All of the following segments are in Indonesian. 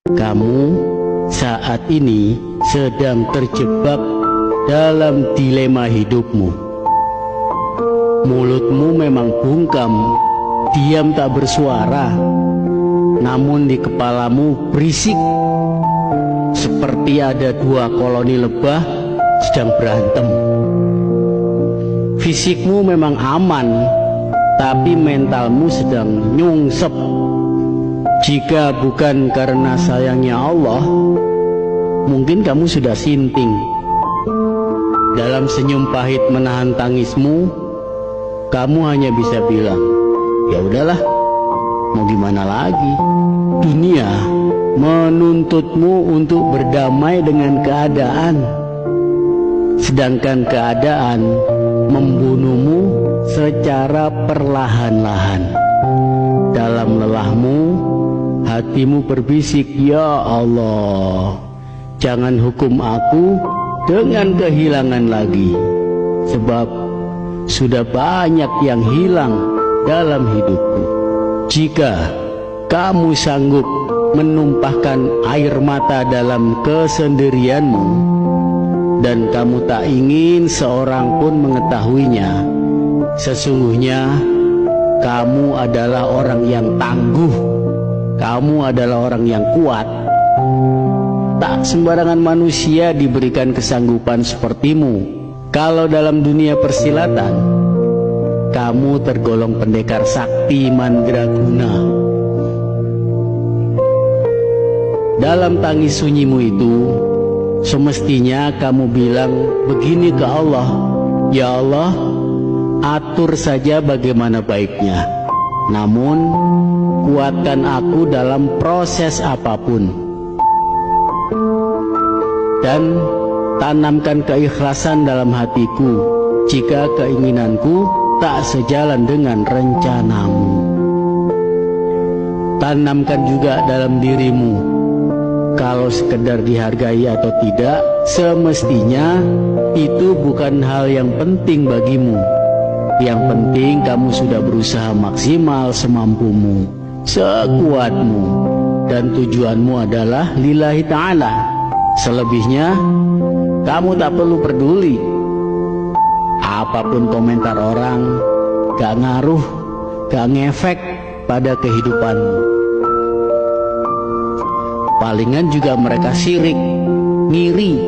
Kamu saat ini sedang terjebak dalam dilema hidupmu. Mulutmu memang bungkam, diam tak bersuara, namun di kepalamu berisik, seperti ada dua koloni lebah sedang berantem. Fisikmu memang aman, tapi mentalmu sedang nyungsep. Jika bukan karena sayangnya Allah, mungkin kamu sudah sinting. Dalam senyum pahit menahan tangismu, kamu hanya bisa bilang, ya udahlah, mau gimana lagi. Dunia menuntutmu untuk berdamai dengan keadaan, sedangkan keadaan membunuhmu secara perlahan-lahan. Dalam lelahmu, hatimu berbisik, ya Allah, jangan hukum aku dengan kehilangan lagi, sebab sudah banyak yang hilang dalam hidupku. Jika kamu sanggup menumpahkan air mata dalam kesendirianmu, dan kamu tak ingin seorang pun mengetahuinya, sesungguhnya kamu adalah orang yang tangguh. Kamu adalah orang yang kuat. Tak sembarangan manusia diberikan kesanggupan sepertimu. Kalau dalam dunia persilatan, kamu tergolong pendekar sakti mandraguna. Dalam tangis sunyimu itu, semestinya kamu bilang begini ke Allah, ya Allah, atur saja bagaimana baiknya, namun kuatkan aku dalam proses apapun, dan tanamkan keikhlasan dalam hatiku jika keinginanku tak sejalan dengan rencanamu. Tanamkan juga dalam dirimu, kalau sekedar dihargai atau tidak, semestinya itu bukan hal yang penting bagimu. Yang penting kamu sudah berusaha maksimal semampumu, sekuatmu, dan tujuanmu adalah lillahi ta'ala. Selebihnya kamu tak perlu peduli. Apapun komentar orang gak ngaruh, gak ngefek pada kehidupanmu. Palingan juga mereka sirik, ngiri.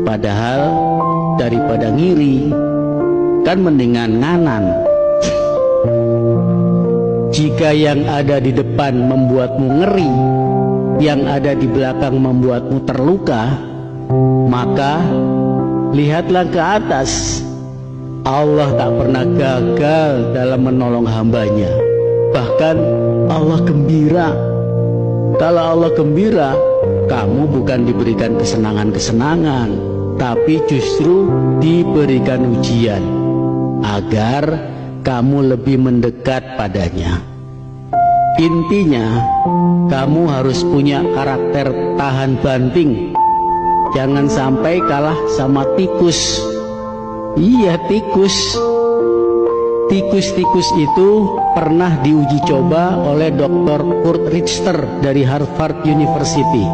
Padahal daripada ngiri, kan mendingan nganan. Jika yang ada di depan membuatmu ngeri, yang ada di belakang membuatmu terluka, maka lihatlah ke atas. Allah tak pernah gagal dalam menolong hambanya. Bahkan Allah gembira. Kalau Allah gembira, kamu bukan diberikan kesenangan-kesenangan, tapi justru diberikan ujian agar kamu lebih mendekat padanya. Intinya, kamu harus punya karakter tahan banting. Jangan sampai kalah sama tikus. Iya, tikus. Tikus-tikus itu pernah diuji coba oleh Dr. Kurt Richter dari Harvard University.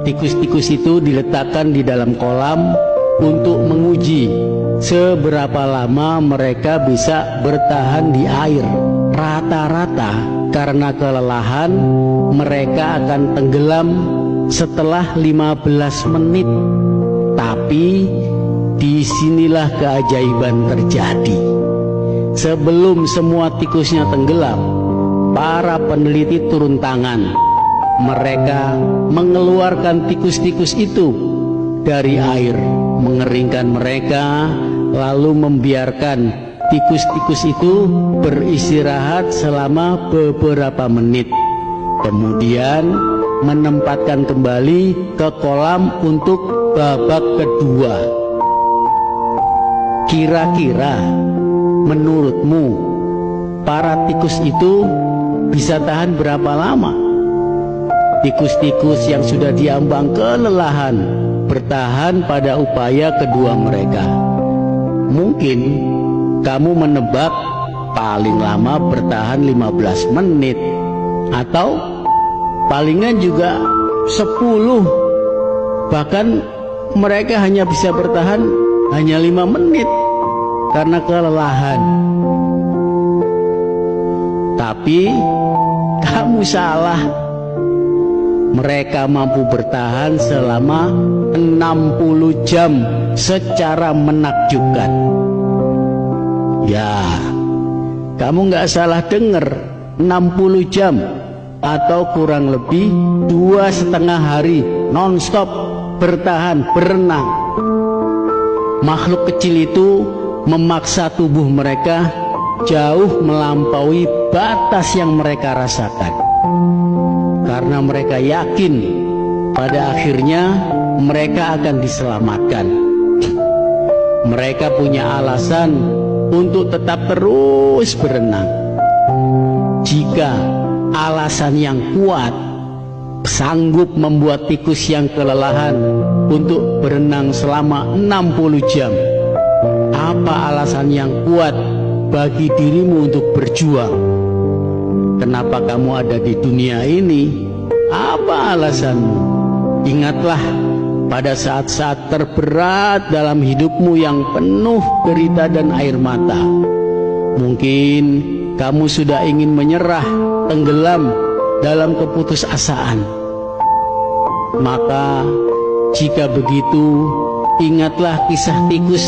Tikus-tikus itu diletakkan di dalam kolam untuk menguji seberapa lama mereka bisa bertahan di air. Rata-rata karena kelelahan mereka akan tenggelam setelah 15 menit. Tapi disinilah keajaiban terjadi. Sebelum semua tikusnya tenggelam, para peneliti turun tangan. Mereka mengeluarkan tikus-tikus itu dari air, mengeringkan mereka, lalu membiarkan tikus-tikus itu beristirahat selama beberapa menit. Kemudian menempatkan kembali ke kolam untuk babak kedua. Kira-kira menurutmu para tikus itu bisa tahan berapa lama? Tikus-tikus yang sudah diambang kelelahan bertahan pada upaya kedua mereka. Mungkin kamu menebak paling lama bertahan 15 menit atau palingan juga 10. Bahkan mereka hanya bisa bertahan hanya 5 menit karena kelelahan. Tapi kamu salah. Mereka mampu bertahan selama 60 jam secara menakjubkan. Ya, kamu nggak salah dengar, 60 jam atau kurang lebih 2,5 hari non-stop bertahan berenang. Makhluk kecil itu memaksa tubuh mereka jauh melampaui batas yang mereka rasakan, karena mereka yakin pada akhirnya mereka akan diselamatkan. Mereka punya alasan untuk tetap terus berenang. Jika alasan yang kuat sanggup membuat tikus yang kelelahan untuk berenang selama 60 jam, apa alasan yang kuat bagi dirimu untuk berjuang? Kenapa kamu ada di dunia ini? Apa alasanmu? Ingatlah pada saat-saat terberat dalam hidupmu yang penuh derita dan air mata. Mungkin kamu sudah ingin menyerah, tenggelam dalam keputusasaan. Maka jika begitu, ingatlah kisah tikus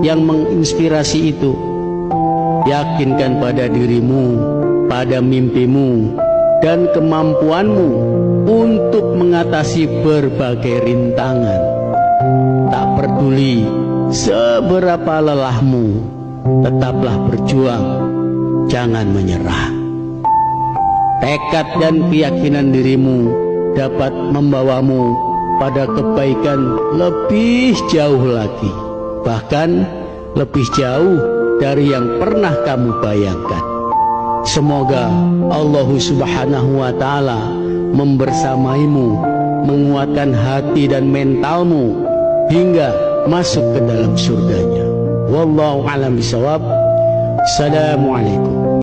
yang menginspirasi itu. Yakinkan pada dirimu, pada mimpimu, dan kemampuanmu untuk mengatasi berbagai rintangan. Tak peduli seberapa lelahmu, tetaplah berjuang, jangan menyerah. Tekad dan keyakinan dirimu dapat membawamu pada kebaikan lebih jauh lagi, bahkan lebih jauh dari yang pernah kamu bayangkan. Semoga Allah Subhanahu wa Ta'ala membersamaimu, menguatkan hati dan mentalmu hingga masuk ke dalam surganya. Wallahu a'lam bishawab. Assalamualaikum.